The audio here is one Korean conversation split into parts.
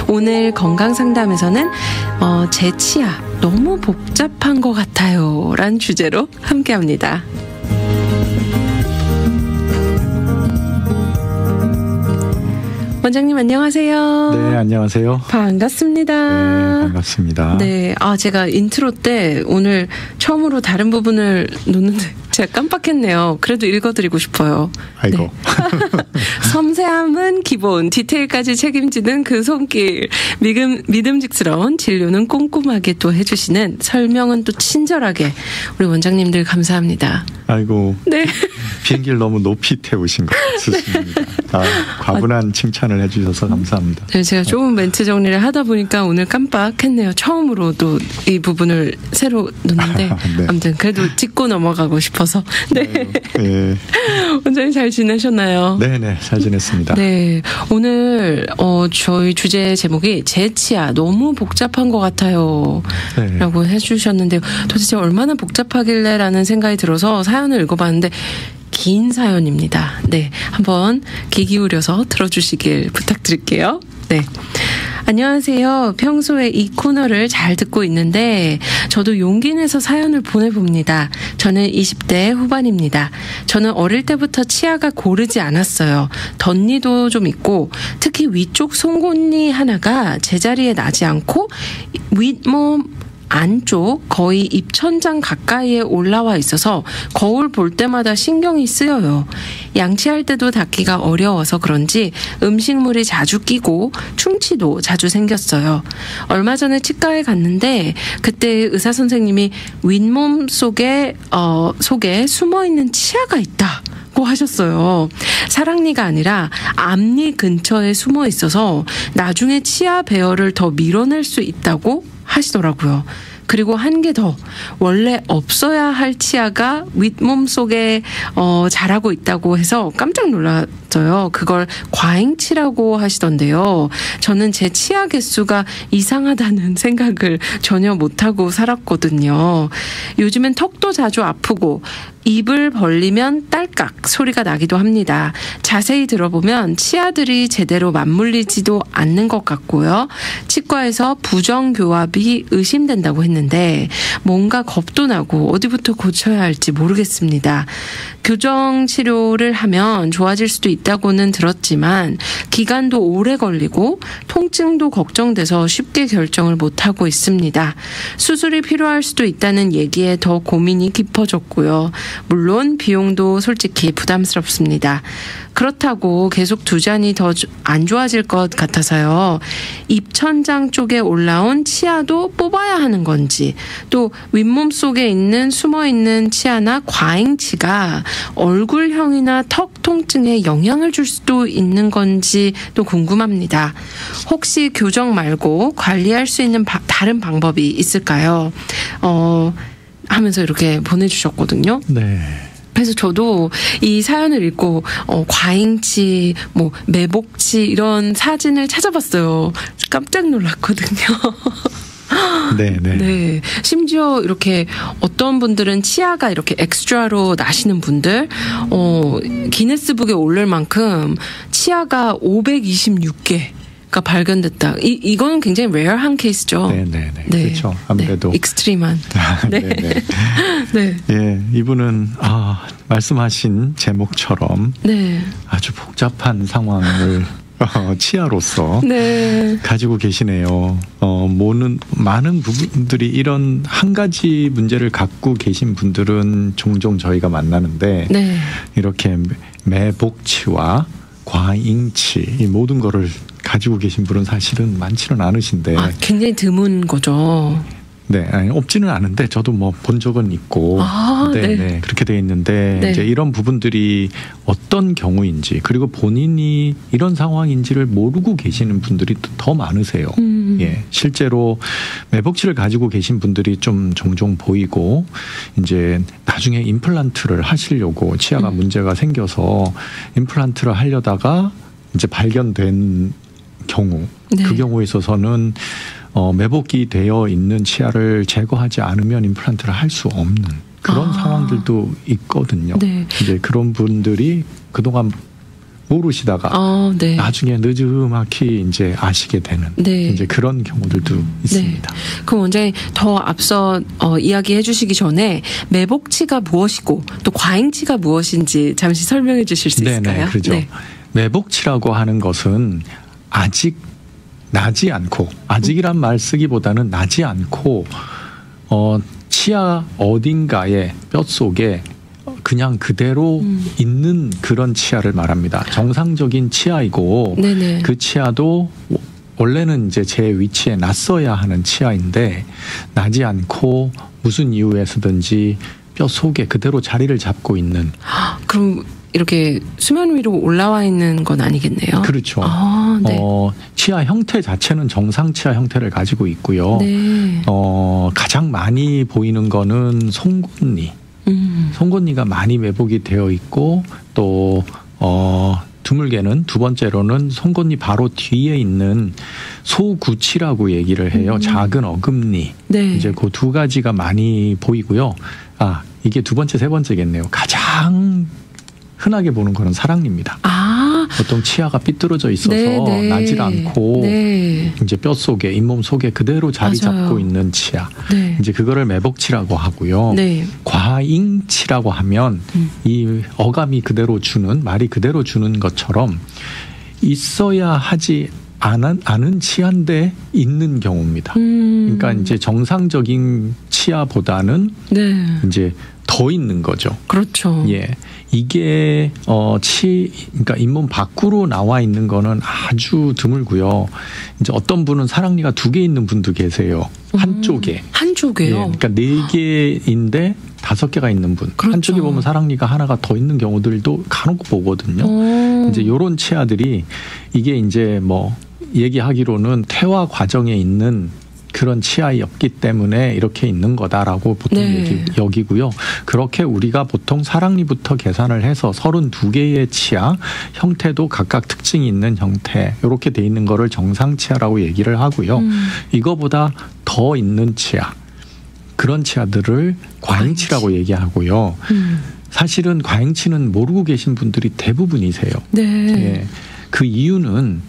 오늘 건강상담에서는 제 치아 너무 복잡한 것 같아요 라는 주제로 함께합니다. 원장님 안녕하세요. 네, 안녕하세요. 반갑습니다. 네, 반갑습니다. 네, 제가 인트로 때 오늘 처음으로 다른 부분을 놓는데 제가 깜빡했네요. 그래도 읽어드리고 싶어요. 아이고. 네. 섬세함은 기본, 디테일까지 책임지는 그 손길. 믿음직스러운 진료는 꼼꼼하게 또 해주시는 설명은 또 친절하게. 우리 원장님들 감사합니다. 아이고. 네. 비행기를 너무 높이 태우신 것 같습니다. 과분한 칭찬을 해주셔서 감사합니다. 네, 제가 조금 멘트 정리를 하다 보니까 오늘 깜빡했네요. 처음으로 또 이 부분을 새로 넣는데 네. 아무튼 그래도 짚고 넘어가고 싶어서. 네. 네. 원장님 잘 지내셨나요? 네네, 잘 지냈습니다. 네. 오늘 저희 주제 제목이 제 치아 너무 복잡한 것 같아요. 네. 라고 해주셨는데 도대체 얼마나 복잡하길래 라는 생각이 들어서 사연을 읽어봤는데 긴 사연입니다. 네. 한번 귀 기울여서 들어주시길 부탁드릴게요. 네. 안녕하세요. 평소에 이 코너를 잘 듣고 있는데 저도 용기 내서 사연을 보내봅니다. 저는 20대 후반입니다. 저는 어릴 때부터 치아가 고르지 않았어요. 덧니도 좀 있고 특히 위쪽 송곳니 하나가 제자리에 나지 않고 윗몸 안쪽 거의 입천장 가까이에 올라와 있어서 거울 볼 때마다 신경이 쓰여요. 양치할 때도 닦기가 어려워서 그런지 음식물이 자주 끼고 충치도 자주 생겼어요. 얼마 전에 치과에 갔는데 그때 의사 선생님이 윗몸 속에 숨어있는 치아가 있다. 고 하셨어요. 사랑니가 아니라 앞니 근처에 숨어 있어서 나중에 치아 배열을 더 밀어낼 수 있다고 하시더라고요. 그리고 한 개 더, 원래 없어야 할 치아가 윗몸 속에 자라고 있다고 해서 깜짝 놀랐어요. 그걸 과잉치라고 하시던데요. 저는 제 치아 개수가 이상하다는 생각을 전혀 못하고 살았거든요. 요즘엔 턱도 자주 아프고 입을 벌리면 딸깍 소리가 나기도 합니다. 자세히 들어보면 치아들이 제대로 맞물리지도 않는 것 같고요. 치과에서 부정교합이 의심된다고 했는데 뭔가 겁도 나고 어디부터 고쳐야 할지 모르겠습니다. 교정 치료를 하면 좋아질 수도 있다고는 들었지만 기간도 오래 걸리고 통증도 걱정돼서 쉽게 결정을 못하고 있습니다. 수술이 필요할 수도 있다는 얘기에 더 고민이 깊어졌고요. 물론 비용도 솔직히 부담스럽습니다. 그렇다고 계속 두 잔이 더 안 좋아질 것 같아서요. 입천장 쪽에 올라온 치아도 뽑아야 하는 건지 또 윗몸 속에 있는 숨어있는 치아나 과잉치가 얼굴형이나 턱 통증에 영향을 줄 수도 있는 건지 또 궁금합니다. 혹시 교정 말고 관리할 수 있는 다른 방법이 있을까요? 하면서 이렇게 보내주셨거든요. 네. 그래서 저도 이 사연을 읽고 과잉치, 매복치 이런 사진을 찾아봤어요. 깜짝 놀랐거든요. 네네. 네. 심지어 이렇게 어떤 분들은 치아가 이렇게 엑스트라로 나시는 분들, 기네스북에 오를 만큼 치아가 526개. 가 발견됐다. 이거는 굉장히 레어한 케이스죠. 네네네. 네. 그렇죠. 아무래도 네. 익스트림한. 네. 네. 예, 이분은 말씀하신 제목처럼 네. 아주 복잡한 상황을 치아로서 네. 가지고 계시네요. 많은 부분들이 이런 한 가지 문제를 갖고 계신 분들은 종종 저희가 만나는데 네. 이렇게 매복치와 과잉치 이 모든 거를 가지고 계신 분은 사실은 많지는 않으신데 굉장히 드문 거죠. 네, 아니, 없지는 않은데 저도 본 적은 있고 네. 그렇게 돼 있는데 네. 이제 이런 부분들이 어떤 경우인지 그리고 본인이 이런 상황인지를 모르고 계시는 분들이 더 많으세요. 예, 실제로 매복치를 가지고 계신 분들이 좀 종종 보이고 이제 나중에 임플란트를 하시려고 치아가 문제가 생겨서 임플란트를 하려다가 이제 발견된 경우 네. 그 경우에 있어서는 매복이 되어 있는 치아를 제거하지 않으면 임플란트를 할 수 없는 그런 상황들도 있거든요. 네. 이제 그런 분들이 그동안 모르시다가 네. 나중에 늦음막히 이제 아시게 되는 네. 이제 그런 경우들도 있습니다. 네. 그럼 원장님 더 앞서 이야기해 주시기 전에 매복치가 무엇이고 또 과잉치가 무엇인지 잠시 설명해 주실 수 있을까요? 네네, 그렇죠. 네. 매복치라고 하는 것은 아직 나지 않고, 아직이란 말 쓰기보다는 나지 않고 치아 어딘가에 뼛속에 그냥 그대로 있는 그런 치아를 말합니다. 정상적인 치아이고 네네. 그 치아도 원래는 이제 제 위치에 놨어야 하는 치아인데 나지 않고 무슨 이유에서든지 뼛속에 그대로 자리를 잡고 있는. 그럼 이렇게 수면 위로 올라와 있는 건 아니겠네요? 그렇죠. 네. 치아 형태 자체는 정상 치아 형태를 가지고 있고요. 네. 가장 많이 보이는 거는 송곳니. 송곳니가 많이 매복이 되어 있고 또 드물게는 두 번째로는 송곳니 바로 뒤에 있는 소구치라고 얘기를 해요. 작은 어금니. 네. 이제 그 두 가지가 많이 보이고요. 이게 두 번째, 세 번째겠네요. 가장 흔하게 보는 거는 사랑니입니다. 보통 치아가 삐뚤어져 있어서 네. 나질 않고 네. 이제 뼛속에 잇몸 속에 그대로 자리 맞아요. 잡고 있는 치아. 네. 이제 그거를 매복치라고 하고요. 네. 과잉치라고 하면 이 어감이 그대로 주는, 말이 그대로 주는 것처럼 있어야 하지 않은 치아인데 있는 경우입니다. 그러니까 이제 정상적인 치아보다는 네. 이제 더 있는 거죠. 그렇죠. 예. 이게 그러니까 잇몸 밖으로 나와 있는 거는 아주 드물고요. 이제 어떤 분은 사랑니가 2개 있는 분도 계세요. 한쪽에. 한쪽에요? 예. 그러니까 4개인데 5개가 있는 분. 그렇죠. 한쪽에 보면 사랑니가 하나가 더 있는 경우들도 간혹 보거든요. 이제 이런 치아들이 이게 이제 뭐 얘기하기로는 태화 과정에 있는 그런 치아였기 때문에 이렇게 있는 거다라고 보통 네. 여기고요. 그렇게 우리가 보통 사랑니부터 계산을 해서 32개의 치아 형태도 각각 특징이 있는 형태 이렇게 돼 있는 거를 정상치아라고 얘기를 하고요. 이거보다 더 있는 치아 그런 치아들을 과잉치라고 얘기하고요. 사실은 과잉치는 모르고 계신 분들이 대부분이세요. 네. 예. 그 이유는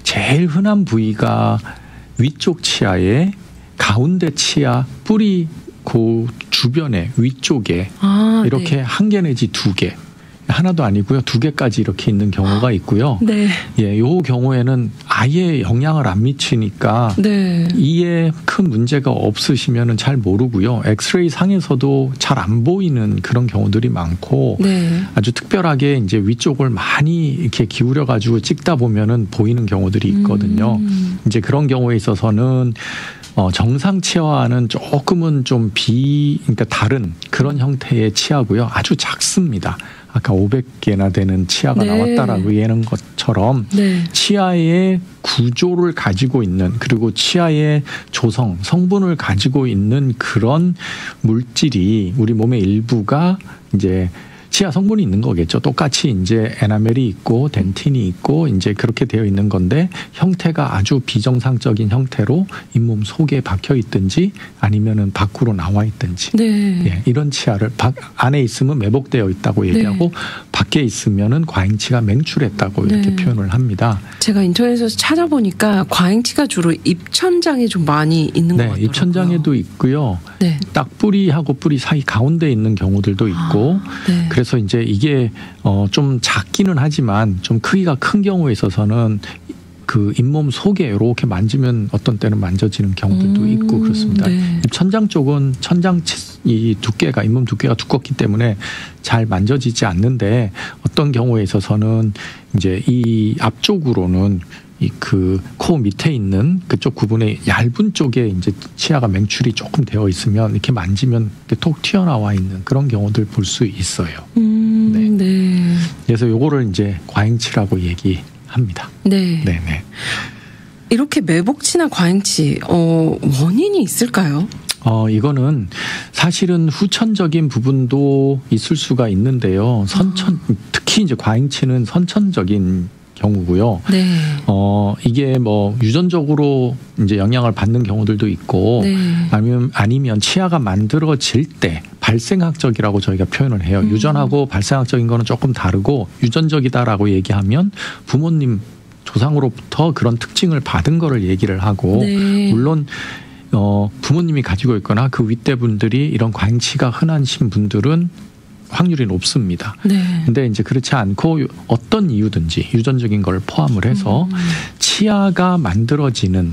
제일 흔한 부위가 위쪽 치아에 가운데 치아 뿌리 그 주변에 위쪽에 이렇게 네. 1개 내지 2개 하나도 아니고요 2개까지 이렇게 있는 경우가 있고요. 네. 예, 요 경우에는 아예 영향을 안 미치니까 네. 이에 큰 문제가 없으시면은 잘 모르고요. 엑스레이 상에서도 잘 안 보이는 그런 경우들이 많고 네. 아주 특별하게 이제 위쪽을 많이 이렇게 기울여 가지고 찍다 보면은 보이는 경우들이 있거든요. 이제 그런 경우에 있어서는 정상 치아와는 조금은 좀 그러니까 다른 그런 형태의 치아고요. 아주 작습니다. 아까 500개나 되는 치아가 네. 나왔다라고 얘기하는 것처럼 네. 치아의 구조를 가지고 있는 그리고 치아의 조성, 성분을 가지고 있는 그런 물질이 우리 몸의 일부가 이제 치아 성분이 있는 거겠죠. 똑같이 이제 에나멜이 있고 덴틴이 있고 이제 그렇게 되어 있는 건데 형태가 아주 비정상적인 형태로 잇몸 속에 박혀 있든지 아니면은 밖으로 나와 있든지 네. 예, 이런 치아를 안에 있으면 매복되어 있다고 얘기하고 네. 밖에 있으면은 과잉치가 맹출했다고 이렇게 네. 표현을 합니다. 제가 인터넷에서 찾아보니까 과잉치가 주로 입천장에 좀 많이 있는 것 같더라고요. 입천장에도 있고요. 네. 딱 뿌리하고 뿌리 사이 가운데 있는 경우들도 있고 네. 그래서 이제 이게 좀 작기는 하지만 좀 크기가 큰 경우에 있어서는 그 잇몸 속에 이렇게 만지면 어떤 때는 만져지는 경우들도 있고 그렇습니다. 네. 천장 쪽은 천장 이 두께가 잇몸 두께가 두껍기 때문에 잘 만져지지 않는데 어떤 경우에 있어서는 이제 이 앞쪽으로는 이 그 코 밑에 있는 그쪽 구분의 얇은 쪽에 이제 치아가 맹출이 조금 되어 있으면 이렇게 만지면 이렇게 톡 튀어나와 있는 그런 경우들 볼 수 있어요. 네. 네. 그래서 요거를 이제 과잉치라고 얘기합니다. 네. 네네. 이렇게 매복치나 과잉치 원인이 있을까요? 이거는 사실은 후천적인 부분도 있을 수가 있는데요. 특히 이제 과잉치는 선천적인 경우고요. 네. 이게 뭐 유전적으로 이제 영향을 받는 경우들도 있고 네. 아니면 치아가 만들어질 때 발생학적이라고 저희가 표현을 해요. 유전하고 발생학적인 거는 조금 다르고 유전적이다라고 얘기하면 부모님 조상으로부터 그런 특징을 받은 거를 얘기를 하고 네. 물론 부모님이 가지고 있거나 그 윗대 분들이 이런 과잉치가 흔하신 분들은 확률이 높습니다. 네. 근데 이제 그렇지 않고 어떤 이유든지 유전적인 걸 포함을 해서 치아가 만들어지는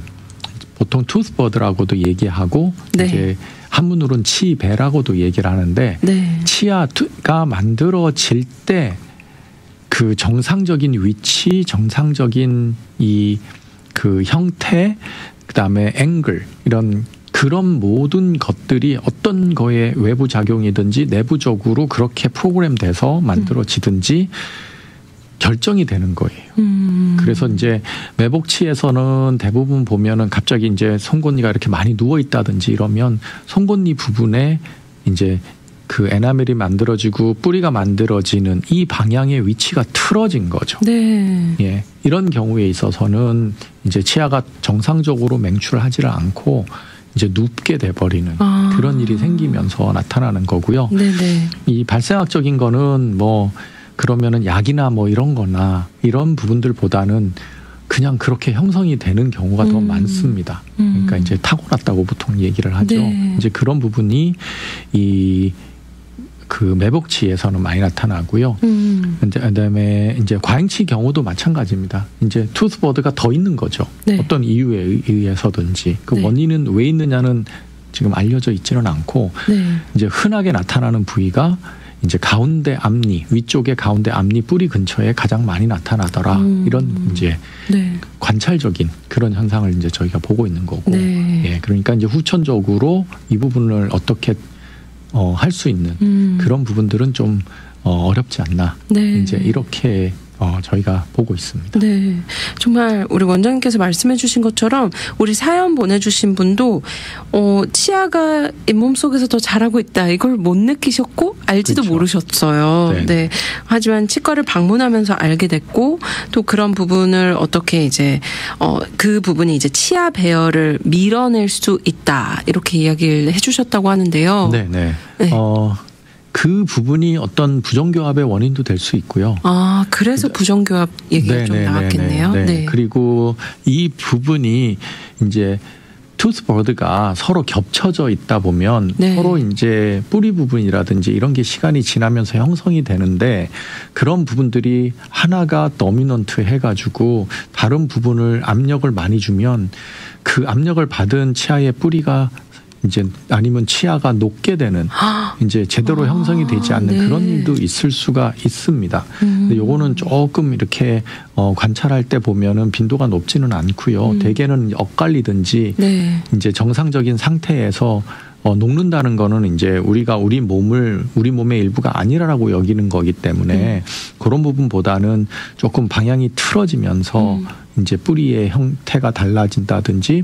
보통 투스버드라고도 얘기하고 네. 이제 한문으로는 치배라고도 얘기를 하는데 네. 치아가 만들어질 때 그 정상적인 위치, 정상적인 그 형태, 그다음에 앵글 이런 그런 모든 것들이 어떤 거에 외부 작용이든지 내부적으로 그렇게 프로그램돼서 만들어지든지 결정이 되는 거예요. 그래서 이제 매복치에서는 대부분 보면은 갑자기 이제 송곳니가 이렇게 많이 누워 있다든지 이러면 송곳니 부분에 이제 그 에나멜이 만들어지고 뿌리가 만들어지는 이 방향의 위치가 틀어진 거죠. 네. 예. 이런 경우에 있어서는 이제 치아가 정상적으로 맹출을 하지를 않고 이제 눕게 돼버리는 그런 일이 생기면서 나타나는 거고요. 네네. 이 발생학적인 거는 뭐 그러면은 약이나 뭐 이런 거나 이런 부분들보다는 그냥 그렇게 형성이 되는 경우가 더 많습니다. 그러니까 이제 타고났다고 보통 얘기를 하죠. 네. 이제 그런 부분이 그 매복치에서는 많이 나타나고요. 그다음에 이제 과잉치 경우도 마찬가지입니다. 이제 투스버드가 더 있는 거죠. 네. 어떤 이유에 의해서든지 그 네. 원인은 왜 있느냐는 지금 알려져 있지는 않고 네. 이제 흔하게 나타나는 부위가 이제 가운데 앞니 위쪽의 가운데 앞니 뿌리 근처에 가장 많이 나타나더라. 이런 이제 네. 관찰적인 그런 현상을 이제 저희가 보고 있는 거고. 네. 예, 그러니까 이제 후천적으로 이 부분을 어떻게 할 수 있는 그런 부분들은 좀 어렵지 않나. 네. 이제 이렇게 저희가 보고 있습니다. 네, 정말 우리 원장님께서 말씀해주신 것처럼 우리 사연 보내주신 분도 치아가 잇몸 속에서 더 자라고 있다 이걸 못 느끼셨고 알지도 그렇죠. 모르셨어요. 네. 네. 하지만 치과를 방문하면서 알게 됐고 또 그런 부분을 어떻게 이제 그 부분이 이제 치아 배열을 밀어낼 수 있다 이렇게 이야기를 해주셨다고 하는데요. 네, 네. 네. 그 부분이 어떤 부정교합의 원인도 될 수 있고요. 아, 그래서 부정교합 얘기가 좀 나왔겠네요. 네. 네. 그리고 이 부분이 이제 투스버드가 서로 겹쳐져 있다 보면 네. 서로 이제 뿌리 부분이라든지 이런 게 시간이 지나면서 형성이 되는데 그런 부분들이 하나가 도미넌트 해가지고 다른 부분을 압력을 많이 주면 그 압력을 받은 치아의 뿌리가 이제 아니면 치아가 녹게 되는 이제 제대로 형성이 되지 않는 네. 그런 일도 있을 수가 있습니다. 근데 요거는 조금 이렇게 관찰할 때 보면은 빈도가 높지는 않고요. 대개는 엇갈리든지 네. 이제 정상적인 상태에서 녹는다는 거는 이제 우리가 우리 몸의 일부가 아니라고 여기는 거기 때문에 그런 부분보다는 조금 방향이 틀어지면서 이제 뿌리의 형태가 달라진다든지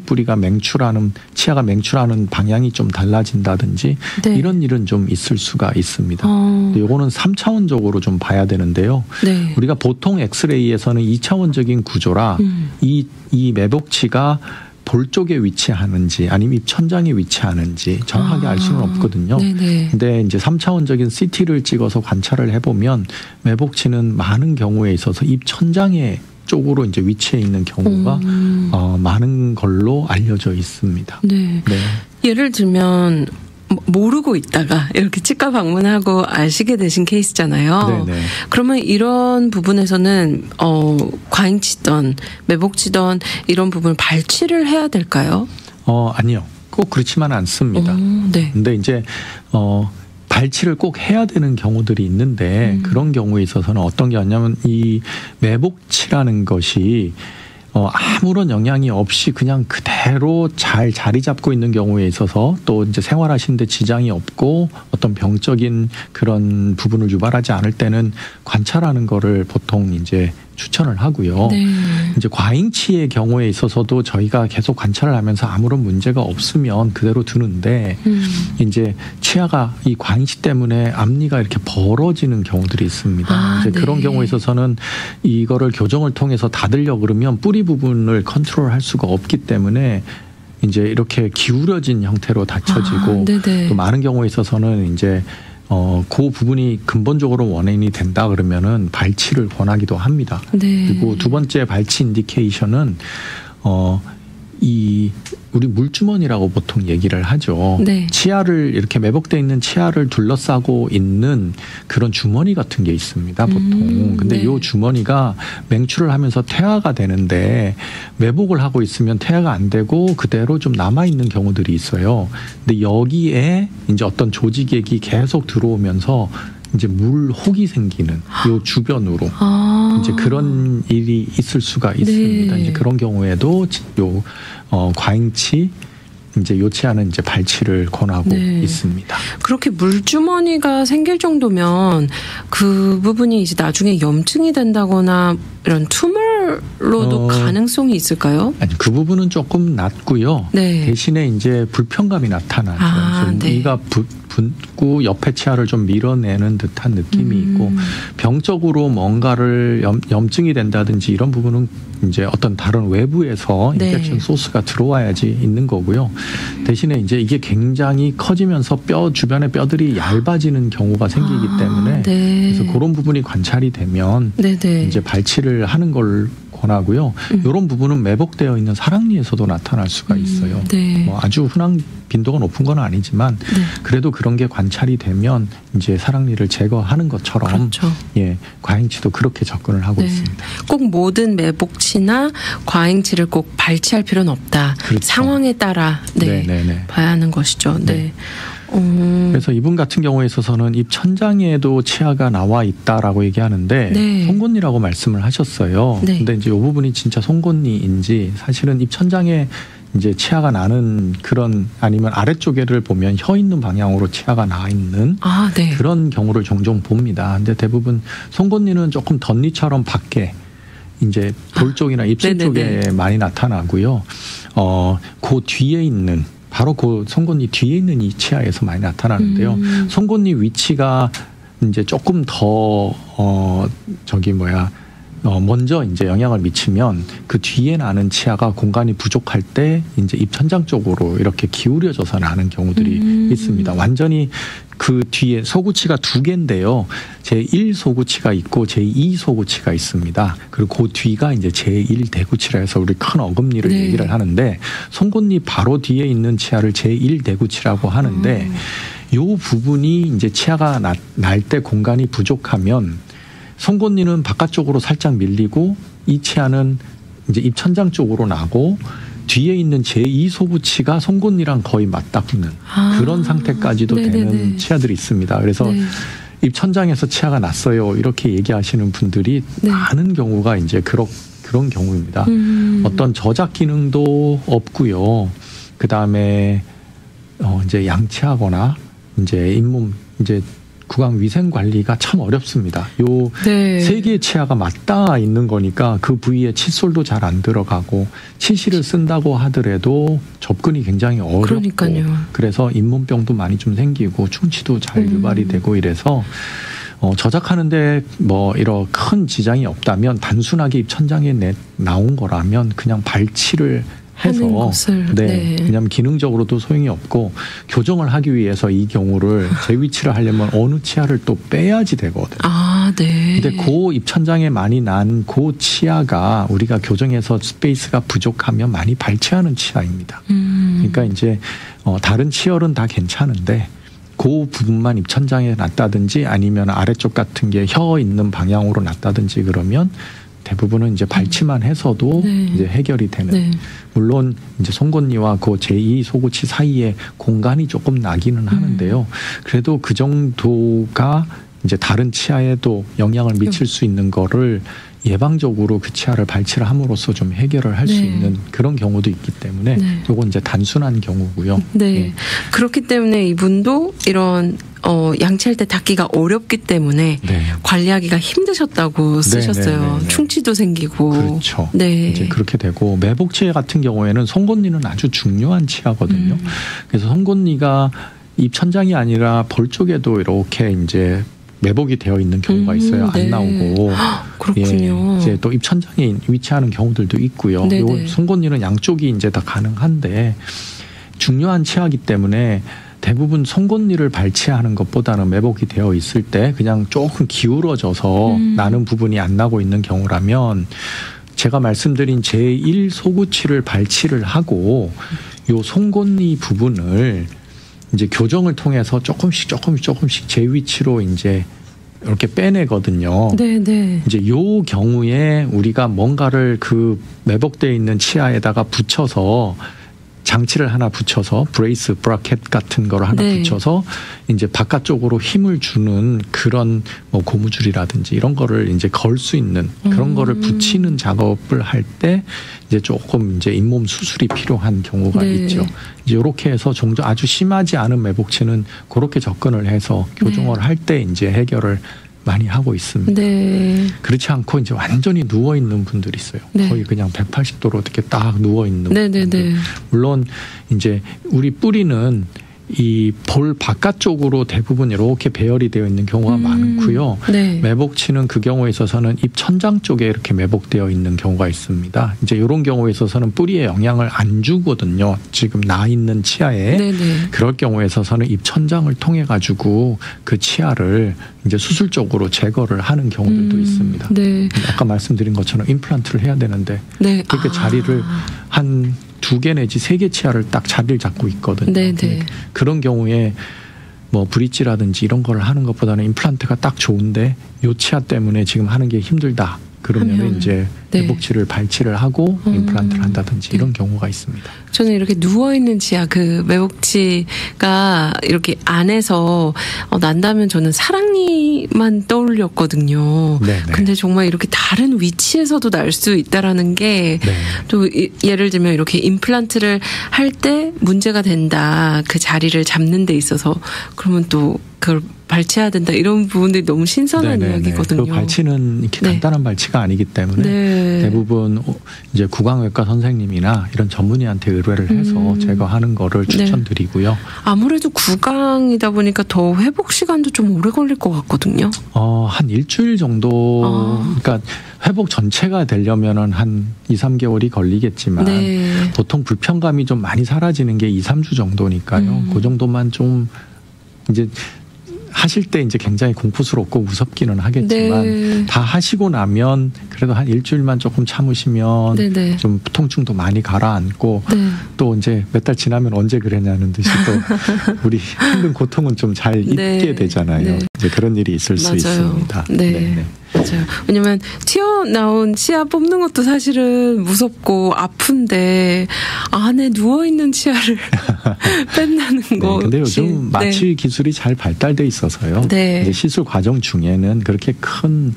치아가 맹출하는 방향이 좀 달라진다든지 네. 이런 일은 좀 있을 수가 있습니다. 근데 요거는 3차원적으로 좀 봐야 되는데요. 네. 우리가 보통 엑스레이에서는 2차원적인 구조라 이 매복치가 볼 쪽에 위치하는지 아니면 입천장에 위치하는지 정확하게 알 수는 없거든요. 근데 이제 3차원적인 CT를 찍어서 관찰을 해보면 매복치는 많은 경우에 있어서 입천장에 쪽으로 이제 위치해 있는 경우가 많은 걸로 알려져 있습니다. 네. 네. 예를 들면 모르고 있다가 이렇게 치과 방문하고 아시게 되신 케이스잖아요. 네네. 그러면 이런 부분에서는 과잉치던 매복치던 이런 부분을 발치를 해야 될까요? 아니요. 꼭 그렇지만 않습니다. 네. 근데 이제 발치를 꼭 해야 되는 경우들이 있는데 그런 경우에 있어서는 어떤 게 아니냐면 이 매복치라는 것이 아무런 영향이 없이 그냥 그대로 잘 자리 잡고 있는 경우에 있어서 또 이제 생활하시는데 지장이 없고 어떤 병적인 그런 부분을 유발하지 않을 때는 관찰하는 거를 보통 이제 추천을 하고요. 네. 이제 과잉치의 경우에 있어서도 저희가 계속 관찰을 하면서 아무런 문제가 없으면 그대로 두는데 이제 치아가 이 과잉치 때문에 앞니가 이렇게 벌어지는 경우들이 있습니다. 이제 네. 그런 경우에 있어서는 이거를 교정을 통해서 닫으려 그러면 뿌리 부분을 컨트롤할 수가 없기 때문에 이제 이렇게 기울어진 형태로 닫혀지고 또 많은 경우에 있어서는 이제 그 부분이 근본적으로 원인이 된다 그러면은 발치를 권하기도 합니다. 그리고 두 번째 발치 인디케이션은 우리 물주머니라고 보통 얘기를 하죠. 치아를 이렇게 매복되어 있는 치아를 둘러싸고 있는 그런 주머니 같은 게 있습니다. 보통. 근데 이 주머니가 맹출을 하면서 퇴화가 되는데 매복을 하고 있으면 퇴화가 안 되고 그대로 좀 남아 있는 경우들이 있어요. 근데 여기에 이제 어떤 조직액이 계속 들어오면서 이제 물혹이 생기는 요 주변으로 이제 그런 일이 있을 수가 있습니다. 이제 그런 경우에도 요 과잉치 이제 요치하는 이제 발치를 권하고 있습니다. 그렇게 물주머니가 생길 정도면 그 부분이 이제 나중에 염증이 된다거나 이런 튜머로도 가능성이 있을까요? 아니, 그 부분은 조금 낮고요. 대신에 이제 불편감이 나타나죠. 이가 붓고 옆에 치아를 좀 밀어내는 듯한 느낌이 있고 병적으로 뭔가를 염증이 된다든지 이런 부분은 이제 어떤 다른 외부에서 인펙션 소스가 들어와야지 있는 거고요. 대신에 이제 이게 굉장히 커지면서 뼈 주변의 뼈들이 얇아지는 경우가 생기기 때문에 그래서 그런 부분이 관찰이 되면 이제 발치를 하는 걸 권하고요. 이런 부분은 매복되어 있는 사랑니에서도 나타날 수가 있어요. 뭐 아주 흔한 빈도가 높은 건 아니지만 그래도 그런 게 관찰이 되면 이제 사랑니를 제거하는 것처럼 과잉치도 그렇게 접근을 하고 있습니다. 꼭 모든 매복치나 과잉치를 꼭 발치할 필요는 없다. 상황에 따라 봐야 하는 것이죠. 그래서 이분 같은 경우에 있어서는 입 천장에도 치아가 나와 있다라고 얘기하는데 송곳니라고 말씀을 하셨어요. 근데 이제 이 부분이 진짜 송곳니인지 사실은 입 천장에 이제 치아가 나는 그런 아니면 아래쪽에를 보면 혀 있는 방향으로 치아가 나 있는 그런 경우를 종종 봅니다. 근데 대부분 송곳니는 조금 덧니처럼 밖에 이제 볼 쪽이나 입술 쪽에 많이 나타나고요. 그 뒤에 있는 바로 그 송곳니 뒤에 있는 이 치아에서 많이 나타나는데요. 송곳니 위치가 이제 조금 더 먼저 이제 영향을 미치면 그 뒤에 나는 치아가 공간이 부족할 때 이제 입 천장 쪽으로 이렇게 기울여져서 나는 경우들이 있습니다. 완전히 그 뒤에 소구치가 두 개인데요. 제1 소구치가 있고 제2 소구치가 있습니다. 그리고 그 뒤가 이제 제1 대구치라 해서 우리 큰 어금니를 얘기를 하는데 송곳니 바로 뒤에 있는 치아를 제1 대구치라고 하는데 요 부분이 이제 치아가 날 때 공간이 부족하면 송곳니는 바깥쪽으로 살짝 밀리고 이 치아는 이제 입 천장 쪽으로 나고 뒤에 있는 제2 소구치가 송곳니랑 거의 맞닿는 그런 상태까지도 되는 치아들이 있습니다. 그래서 입 천장에서 치아가 났어요 이렇게 얘기하시는 분들이 많은 경우가 이제 그런 경우입니다. 어떤 저작 기능도 없고요. 그 다음에 이제 양치하거나 이제 잇몸 이제 구강 위생 관리가 참 어렵습니다. 요 세 개의 치아가 맞닿아 있는 거니까 그 부위에 칫솔도 잘 안 들어가고 치실을 쓴다고 하더라도 접근이 굉장히 어렵고 그러니까요. 그래서 잇몸병도 많이 좀 생기고 충치도 잘 유발이 되고 이래서 저작하는데 뭐 이런 큰 지장이 없다면 단순하게 입 천장에 나온 거라면 그냥 발치를 해서 왜냐하면 기능적으로도 소용이 없고 교정을 하기 위해서 이 경우를 재위치를 하려면 어느 치아를 또 빼야지 되거든요. 근데 그 입천장에 많이 난 그 치아가 우리가 교정해서 스페이스가 부족하면 많이 발치하는 치아입니다. 그러니까 이제 다른 치열은 다 괜찮은데 그 부분만 입천장에 났다든지 아니면 아래쪽 같은 게 혀 있는 방향으로 났다든지 그러면 대부분은 이제 발치만 해서도 이제 해결이 되는. 물론 이제 송곳니와 그 제2 소구치 사이에 공간이 조금 나기는 하는데요. 그래도 그 정도가 이제 다른 치아에도 영향을 미칠 수 있는 거를 예방적으로 그 치아를 발치를 함으로써 좀 해결을 할 수 있는 그런 경우도 있기 때문에 이건 이제 단순한 경우고요. 그렇기 때문에 이분도 이런 양치할 때 닦기가 어렵기 때문에 관리하기가 힘드셨다고 쓰셨어요. 충치도 생기고. 그렇죠. 이제 그렇게 되고 매복치아 같은 경우에는 송곳니는 아주 중요한 치아거든요. 그래서 송곳니가 입 천장이 아니라 볼 쪽에도 이렇게 이제 매복이 되어 있는 경우가 있어요. 안 나오고. 그렇군요. 예, 이제 또 입천장에 위치하는 경우들도 있고요. 요 송곳니는 양쪽이 이제 다 가능한데 중요한 치아이기 때문에 대부분 송곳니를 발치하는 것보다는 매복이 되어 있을 때 그냥 조금 기울어져서 나는 부분이 안 나고 있는 경우라면 제가 말씀드린 제1 소구치를 발치를 하고 요 송곳니 부분을 이제 교정을 통해서 조금씩 제 위치로 이제 이렇게 빼내거든요. 네네. 이제 요 경우에 우리가 뭔가를 그 매복되어 있는 치아에다가 붙여서 장치를 하나 붙여서 브레이스, 브라켓 같은 거를 하나 붙여서 이제 바깥쪽으로 힘을 주는 그런 뭐 고무줄이라든지 이런 거를 이제 걸 수 있는 그런 거를 붙이는 작업을 할 때 이제 조금 이제 잇몸 수술이 필요한 경우가 있죠. 이제 이렇게 해서 종종 아주 심하지 않은 매복치는 그렇게 접근을 해서 교정을 할 때 이제 해결을 많이 하고 있습니다. 그렇지 않고 이제 완전히 누워 있는 분들이 있어요. 거의 그냥 180도로 이렇게 딱 누워 있는 분들. 물론 이제 우리 뿌리는 이 볼 바깥쪽으로 대부분 이렇게 배열이 되어 있는 경우가 많고요. 매복치는 그 경우에 있어서는 입 천장 쪽에 이렇게 매복되어 있는 경우가 있습니다. 이제 이런 경우에 있어서는 뿌리에 영향을 안 주거든요. 지금 나 있는 치아에. 그럴 경우에 있어서는 입 천장을 통해 가지고 그 치아를 이제 수술적으로 제거를 하는 경우들도 있습니다. 아까 말씀드린 것처럼 임플란트를 해야 되는데 그렇게 자리를 한 2개 내지 3개 치아를 딱 자리를 잡고 있거든요. 그런 경우에 뭐 브릿지라든지 이런 걸 하는 것보다는 임플란트가 딱 좋은데 요 치아 때문에 지금 하는 게 힘들다. 그러면 이제 매복치를 발치를 하고 임플란트를 한다든지 이런 경우가 있습니다. 저는 이렇게 누워있는 치아 그 매복치가 이렇게 안에서 난다면 저는 사랑니만 떠올렸거든요. 근데 정말 이렇게 다른 위치에서도 날 수 있다라는 게 또 예를 들면 이렇게 임플란트를 할 때 문제가 된다. 그 자리를 잡는 데 있어서 그러면 또 그걸 발치해야 된다 이런 부분들이 너무 신선한 이야기거든요. 그 발치는 이렇게 간단한 발치가 아니기 때문에 대부분 이제 구강외과 선생님이나 이런 전문의한테 의뢰를 해서 제거하는 거를 추천드리고요. 아무래도 구강이다 보니까 더 회복 시간도 좀 오래 걸릴 것 같거든요. 한 일주일 정도, 그러니까 회복 전체가 되려면은 한 2-3개월이 걸리겠지만 보통 불편감이 좀 많이 사라지는 게 2-3주 정도니까요. 그 정도만 좀 이제 하실 때 이제 굉장히 공포스럽고 무섭기는 하겠지만 다 하시고 나면 그래도 한 일주일만 조금 참으시면 좀 통증도 많이 가라앉고 또 이제 몇 달 지나면 언제 그랬냐는 듯이 또 우리 힘든 고통은 좀 잘 잊게 되잖아요. 이제 그런 일이 있을 수 있습니다. 맞아요. 왜냐면 튀어나온 치아 뽑는 것도 사실은 무섭고 아픈데 안에 누워있는 치아를 뺀다는 거. 근데 요즘 마취 기술이 잘 발달돼 있어서요. 이제 시술 과정 중에는 그렇게 큰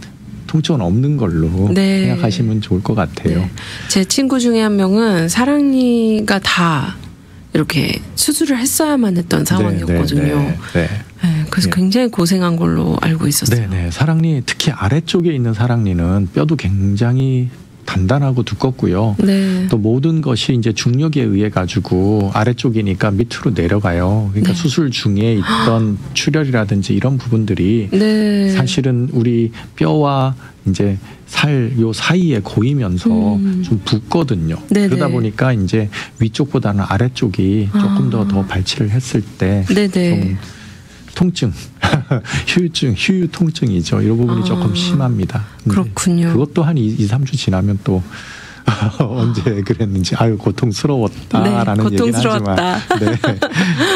통증은 없는 걸로 생각하시면 좋을 것 같아요. 제 친구 중에 한 명은 사랑니가 다 이렇게 수술을 했어야만 했던 상황이었거든요. 그래서 굉장히 고생한 걸로 알고 있었어요. 사랑니 특히 아래쪽에 있는 사랑니는 뼈도 굉장히 단단하고 두껍고요. 또 모든 것이 이제 중력에 의해 가지고 아래쪽이니까 밑으로 내려가요. 그러니까 수술 중에 있던 출혈이라든지 이런 부분들이 사실은 우리 뼈와 이제 살 요 사이에 고이면서 좀 붓거든요. 그러다 보니까 이제 위쪽보다는 아래쪽이 조금 더 발치를 했을 때 좀 통증, 휴유증, 휴유 통증이죠. 이런 부분이 조금 심합니다. 그렇군요. 그것도 한 2-3주 지나면 또 언제 그랬는지 아유 고통스러웠다라는 얘기는 하지만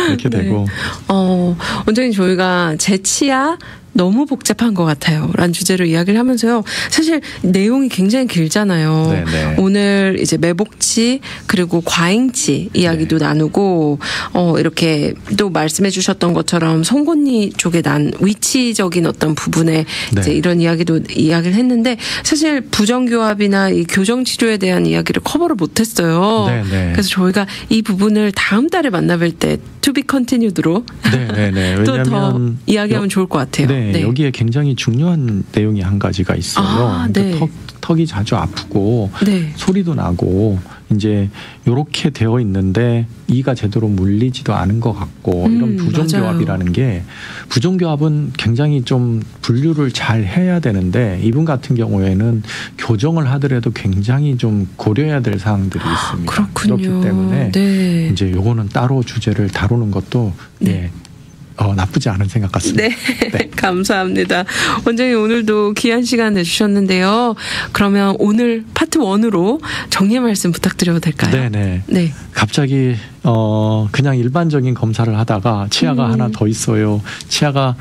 이렇게 되고 원장님 저희가 제 치아 너무 복잡한 것 같아요. 라는 주제로 이야기를 하면서요. 사실 내용이 굉장히 길잖아요. 오늘 이제 매복치 그리고 과잉치 이야기도 나누고 이렇게 또 말씀해 주셨던 것처럼 송곳니 쪽에 난 위치적인 어떤 부분에 이제 이런 이야기를 했는데 사실 부정교합이나 이 교정치료에 대한 이야기를 커버를 못했어요. 그래서 저희가 이 부분을 다음 달에 만나뵐 때 to be continued로 또 더 이야기하면 좋을 것 같아요. 여기에 굉장히 중요한 내용이 한 가지가 있어요. 턱이 자주 아프고 네. 소리도 나고 이제 요렇게 되어 있는데 이가 제대로 물리지도 않은 것 같고 이런 부종교합이라는 맞아요. 게 부종교합은 굉장히 좀 분류를 잘 해야 되는데 이분 같은 경우에는 교정을 하더라도 굉장히 좀 고려해야 될 사항들이 있습니다. 그렇군요. 그렇기 때문에 네. 이제 요거는 따로 주제를 다루는 것도 네. 나쁘지 않은 생각 같습니다. 네. 네. 감사합니다. 원장님 오늘도 귀한 시간 내주셨는데요. 그러면 오늘 파트 1으로 정리의 말씀 부탁드려도 될까요? 네네. 네. 갑자기 그냥 일반적인 검사를 하다가 치아가 하나 더 있어요. 치아가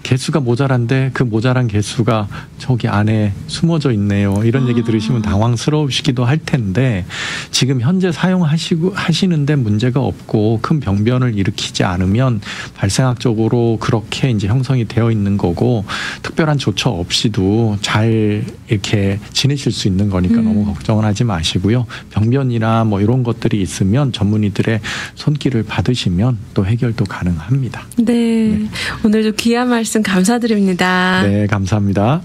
개수가 모자란데 그 모자란 개수가 저기 안에 숨어져 있네요. 이런 얘기 들으시면 당황스러우시기도 할 텐데 지금 현재 사용하시는데 문제가 없고 큰 병변을 일으키지 않으면 발생학적으로 그렇게 이제 형성이 되어 있는 거고 특별한 조처 없이도 잘 이렇게 지내실 수 있는 거니까 너무 걱정은 하지 마시고요. 병변이나 뭐 이런 것들이 있으면 전문의들의 손길을 받으시면 또 해결도 가능합니다. 네. 오늘도 귀한 말씀 감사드립니다. 네, 감사합니다.